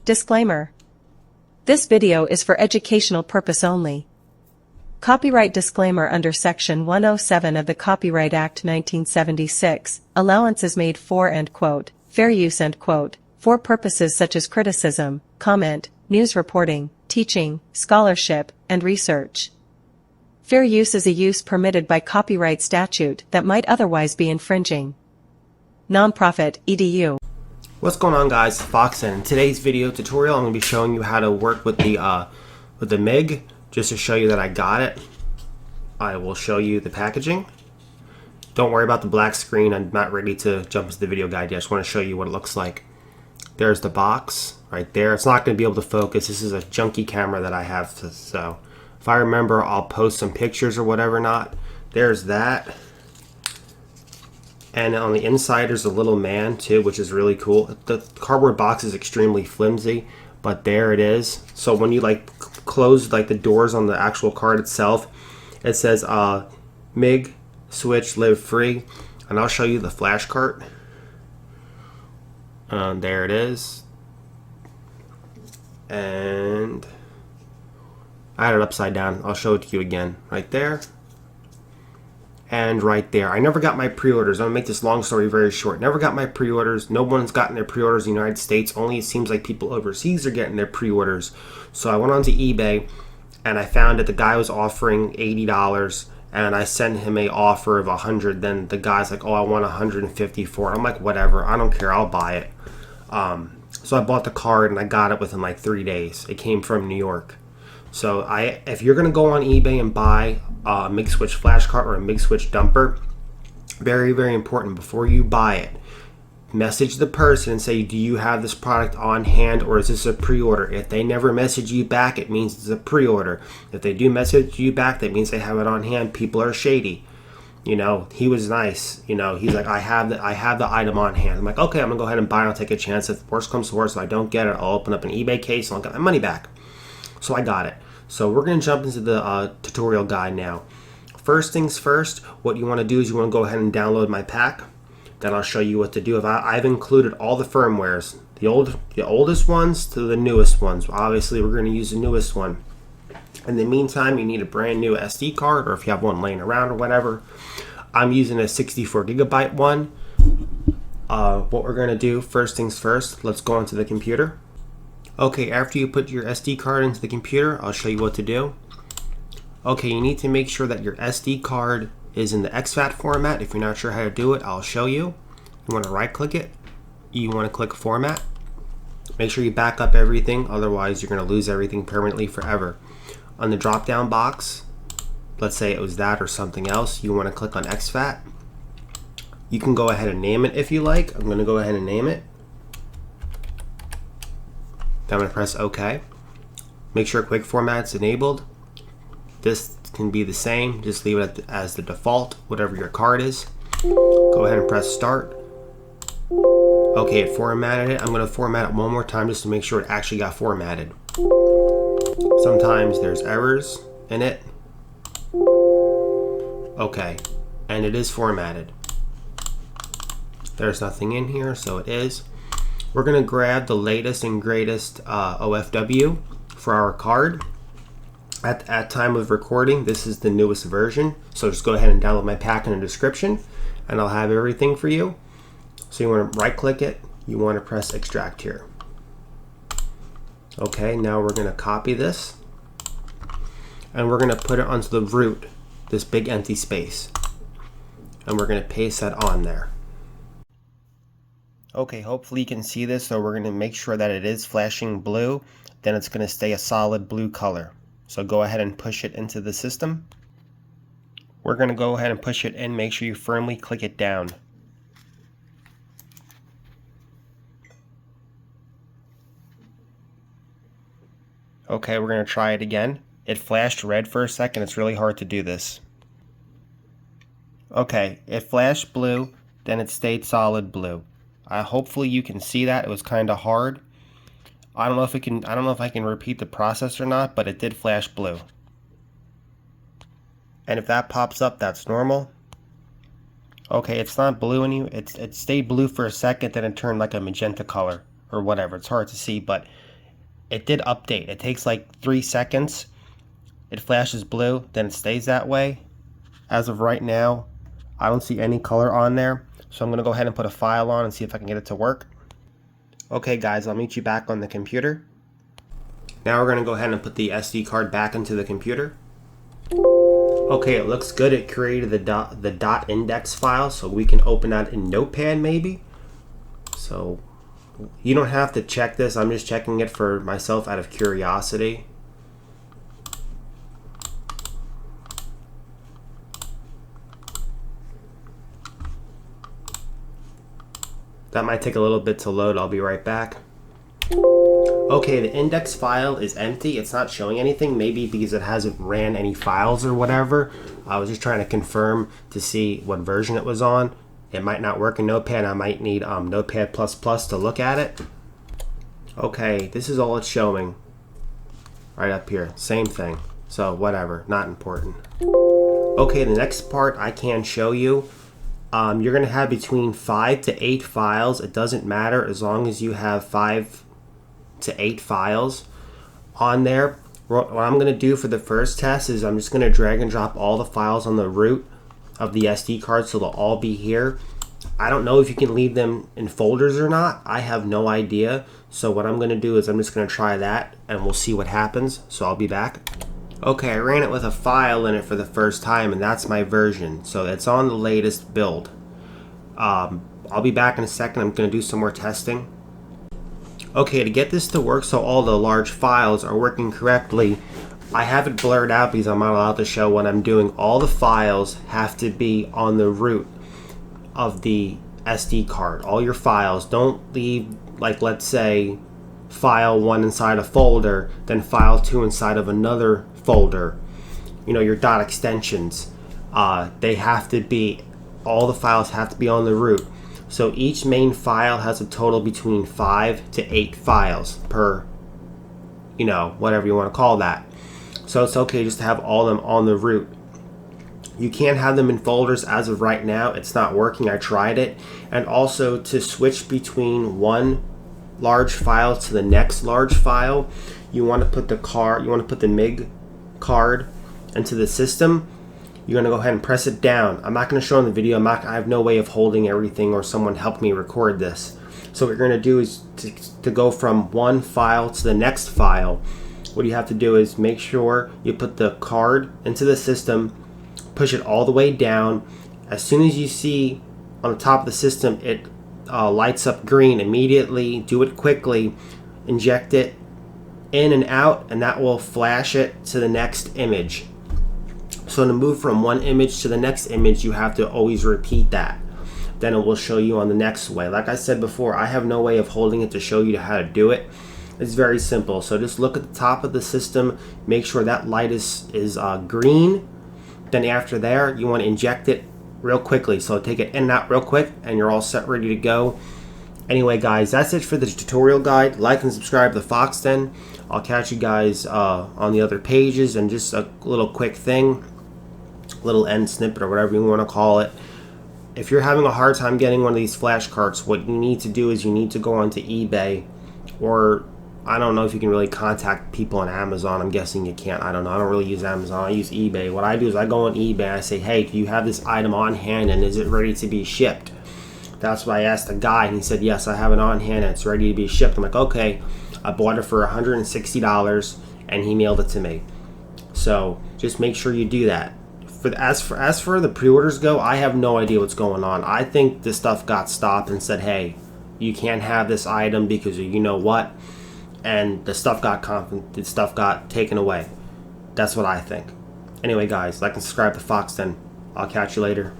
Disclaimer. This video is for educational purpose only. Copyright disclaimer under Section 107 of the Copyright Act 1976, allowance is made for and quote, fair use and quote, for purposes such as criticism, comment, news reporting, teaching, scholarship, and research. Fair use is a use permitted by copyright statute that might otherwise be infringing. Nonprofit, edu. What's going on, guys? Fox, and in today's video tutorial I'm going to be showing you how to work with the MIG. Just to show you that I got it, I will show you the packaging. Don't worry about the black screen. I'm not ready to jump into the video guide yet. I just want to show you what it looks like. There's the box right there. It's not going to be able to focus. This is a junky camera that I have, so if I remember, I'll post some pictures or whatever not. There's that. And on the inside there's a little man too, which is really cool. The cardboard box is extremely flimsy, but there it is. So when you close the doors on the actual card itself, it says MIG switch live free. And I'll show you the flash cart. There it is. And I had it upside down. I'll show it to you again. Right there. And right there. I never got my pre-orders. I'm going to make this long story very short. Never got my pre-orders. No one's gotten their pre-orders in the United States. Only it seems like people overseas are getting their pre-orders. So I went onto eBay and I found that the guy was offering $80 and I sent him a offer of $100. Then the guy's like, oh, I want $150 for it. I'm like, whatever. I don't care. I'll buy it. So I bought the card and I got it within 3 days. It came from New York. So if you're going to go on eBay and buy a MIG switch flash cart or a MIG switch dumper, very, very important, before you buy it, message the person and say, do you have this product on hand or is this a pre-order? If they never message you back, it means it's a pre-order. If they do message you back, that means they have it on hand. People are shady. You know, he was nice. You know, he's like, I have the item on hand. I'm like, okay, I'm going to go ahead and buy it. I'll take a chance. If worst comes to worst, if I don't get it, I'll open up an eBay case and I'll get my money back. So I got it. So we're going to jump into the tutorial guide now. First things first, what you want to do is you want to go ahead and download my pack. Then I'll show you what to do. I've included all the firmwares, the oldest ones to the newest ones. Obviously, we're going to use the newest one. In the meantime, you need a brand new SD card, or if you have one laying around or whatever. I'm using a 64 gigabyte one. What we're going to do, first things first, let's go into the computer. Okay, after you put your SD card into the computer, I'll show you what to do. Okay, you need to make sure that your SD card is in the exFAT format. If you're not sure how to do it, I'll show you. You want to right click it. You want to click format. Make sure you back up everything, otherwise you're going to lose everything permanently forever. On the drop down box, let's say it was that or something else, you want to click on exFAT. You can go ahead and name it if you like. I'm going to go ahead and name it. Then I'm going to press OK. Make sure quick format's enabled. This can be the same. Just leave it as the default, whatever your card is. Go ahead and press start. Okay, it formatted it. I'm going to format it one more time just to make sure it actually got formatted. Sometimes there's errors in it. Okay, and it is formatted. There's nothing in here, so it is. We're going to grab the latest and greatest OFW for our card. At time of recording, this is the newest version. So just go ahead and download my pack in the description and I'll have everything for you. So you want to right click it. You want to press extract here. Okay, now we're going to copy this and we're going to put it onto the root, this big empty space. And we're going to paste that on there. Okay, hopefully you can see this, so we're going to make sure that it is flashing blue, then it's going to stay a solid blue color. So go ahead and push it into the system. We're going to go ahead and push it in, make sure you firmly click it down. Okay, we're going to try it again. It flashed red for a second, it's really hard to do this. Okay, it flashed blue, then it stayed solid blue. Hopefully you can see that. It was kind of hard. I don't know if I can repeat the process or not, but it did flash blue. And if that pops up, that's normal. Okay, it's not blue it stayed blue for a second, then it turned like a magenta color or whatever. It's hard to see, but it did update. It takes like 3 seconds. It flashes blue, then it stays that way. As of right now, I don't see any color on there. So I'm going to go ahead and put a file on and see if I can get it to work. Okay guys, I'll meet you back on the computer. Now we're going to go ahead and put the SD card back into the computer. Okay, it looks good. It created the dot index file, so we can open that in Notepad maybe. So you don't have to check this. I'm just checking it for myself out of curiosity. That might take a little bit to load. I'll be right back. Okay, the index file is empty. It's not showing anything, maybe because it hasn't ran any files or whatever. I was just trying to confirm to see what version it was on. It might not work in Notepad. I might need Notepad++ to look at it. Okay, this is all it's showing. Right up here, same thing. So whatever, not important. Okay, the next part I can show you. You're going to have between 5 to 8 files. It doesn't matter as long as you have 5 to 8 files on there. What I'm going to do for the first test is I'm just going to drag and drop all the files on the root of the SD card so they'll all be here. I don't know if you can leave them in folders or not. I have no idea. So what I'm going to do is I'm just going to try that and we'll see what happens. So I'll be back. Okay, I ran it with a file in it for the first time and that's my version. So it's on the latest build. I'll be back in a second. I'm going to do some more testing. Okay, to get this to work so all the large files are working correctly, I have it blurred out because I'm not allowed to show what I'm doing. All the files have to be on the root of the SD card. All your files. Don't leave, like, let's say file 1 inside a folder, then file 2 inside of another folder. You know, your dot extensions. They have to be, all the files have to be on the root. So each main file has a total between 5 to 8 files per, you know, whatever you want to call that. So it's okay just to have all of them on the root. You can't have them in folders as of right now. It's not working. I tried it. And also to switch between one large file to the next large file, you want to put the MIG card into the system. You're going to go ahead and press it down. I'm not going to show in the video. I have no way of holding everything or someone help me record this. So what you're going to do is to go from one file to the next file. What you have to do is make sure you put the card into the system, push it all the way down. As soon as you see on the top of the system it lights up green, immediately do it quickly, inject it in and out, and that will flash it to the next image. So to move from one image to the next image, you have to always repeat that. Then it will show you on the next way. Like I said before, I have no way of holding it to show you how to do it. It's very simple. So just look at the top of the system, make sure that light is green. Then after there, you want to inject it real quickly. So take it in and out real quick, and you're all set, ready to go. Anyway, guys, that's it for the tutorial guide. Like and subscribe to Foxden. I'll catch you guys on the other pages. And just a little quick thing, little end snippet or whatever you want to call it. If you're having a hard time getting one of these flashcards, what you need to do is you need to go onto eBay, or I don't know if you can really contact people on Amazon. I'm guessing you can't. I don't know. I don't really use Amazon. I use eBay. What I do is I go on eBay and I say, hey, do you have this item on hand and is it ready to be shipped? That's why I asked the guy and he said, yes, I have it on hand and it's ready to be shipped. I'm like, okay. I bought it for $160 and he mailed it to me. So just make sure you do that. As for the pre-orders go, I have no idea what's going on. I think this stuff got stopped and said, hey, you can't have this item because of you know what, and the stuff got taken away. That's what I think. Anyway, guys, like and subscribe to Foxden. I'll catch you later.